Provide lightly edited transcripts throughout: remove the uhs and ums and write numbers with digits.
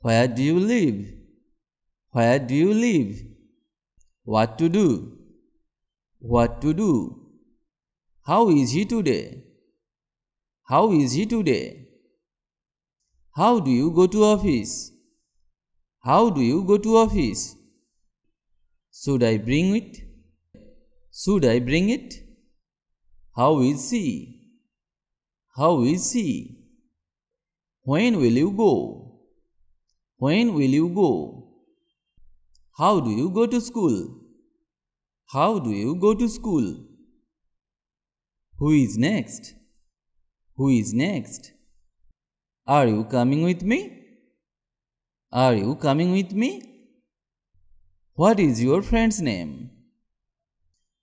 Where do you live? Where do you live? What to do? What to do? How is he today? How is he today? How do you go to office? How do you go to office? Should I bring it? Should I bring it? How is she? How is she? When will you go? When will you go? How do you go to school? How do you go to school? Who is next? Who is next? Are you coming with me? Are you coming with me? What is your friend's name?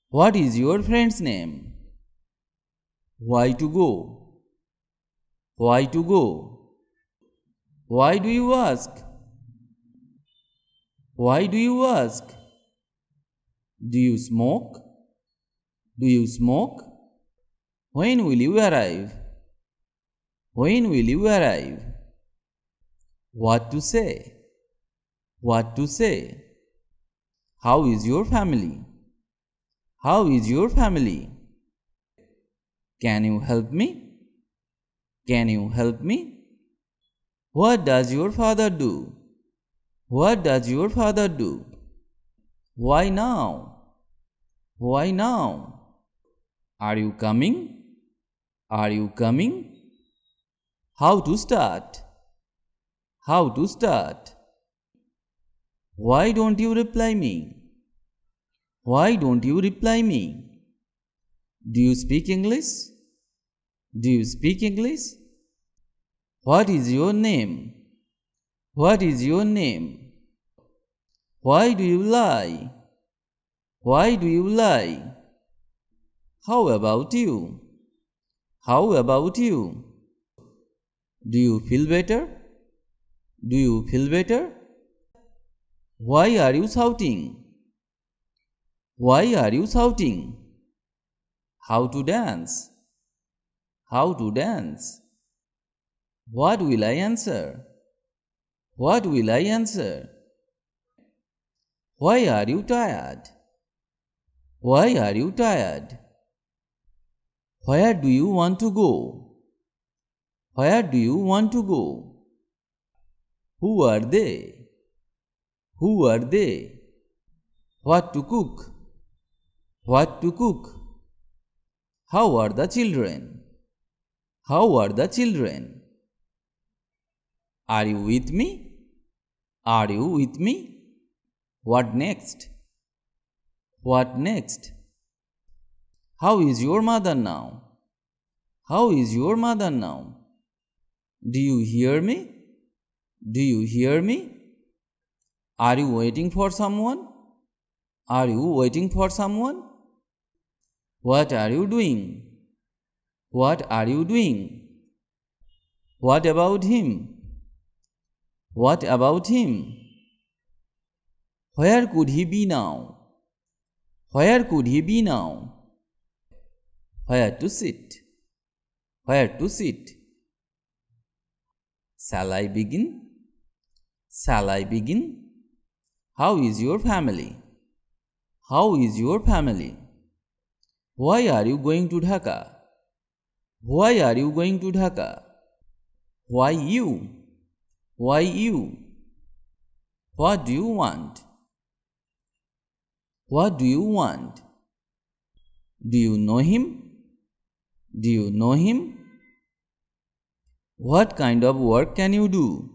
What is your friend's name? Why to go? Why to go? Why do you ask? Why do you ask? Do you smoke? Do you smoke? When will you arrive? When will you arrive? What to say? What to say? How is your family? How is your family? Can you help me? Can you help me? What does your father do? What does your father do? Why now? Why now? Are you coming? Are you coming? How to start? How to start? Why don't you reply me? Why don't you reply me? Do you speak English? Do you speak English? What is your name? What is your name? Why do you lie? Why do you lie? How about you? How about you? Do you feel better? Do you feel better? Why are you shouting? Why are you shouting? How to dance? How to dance? What will I answer? What will I answer? Why are you tired? Why are you tired? Where do you want to go? Where do you want to go? Who are they? Who are they? What to cook? What to cook? How are the children? How are the children? Are you with me? Are you with me? What next? What next? How is your mother now? How is your mother now? Do you hear me? Do you hear me? Are you waiting for someone? Are you waiting for someone? What are you doing? What are you doing? What about him? What about him? Where could he be now? Where could he be now? Where to sit? Where to sit? Shall I begin? Shall I begin? How is your family? How is your family? Why are you going to Dhaka? Why are you going to Dhaka? Why you? Why you? What do you want? What do you want? Do you know him? Do you know him? What kind of work can you do?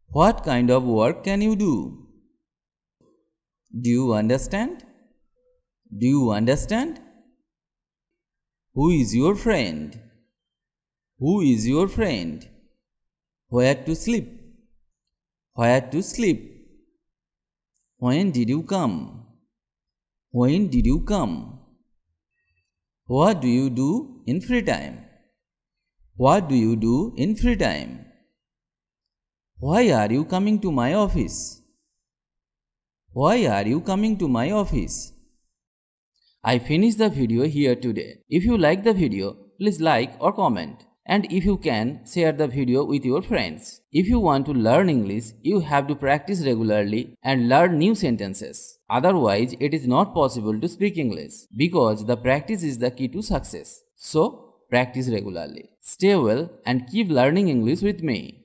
What kind of work can you do? Do you understand? Do you understand? Who is your friend? Who is your friend? Where to sleep? Where to sleep? When did you come? When did you come? What do you do in free time? What do you do in free time? Why are you coming to my office? Why are you coming to my office? I finished the video here today. If you like the video, please like or comment. And if you can, share the video with your friends. If you want to learn English, you have to practice regularly and learn new sentences. Otherwise, it is not possible to speak English because the practice is the key to success. So, practice regularly. Stay well and keep learning English with me.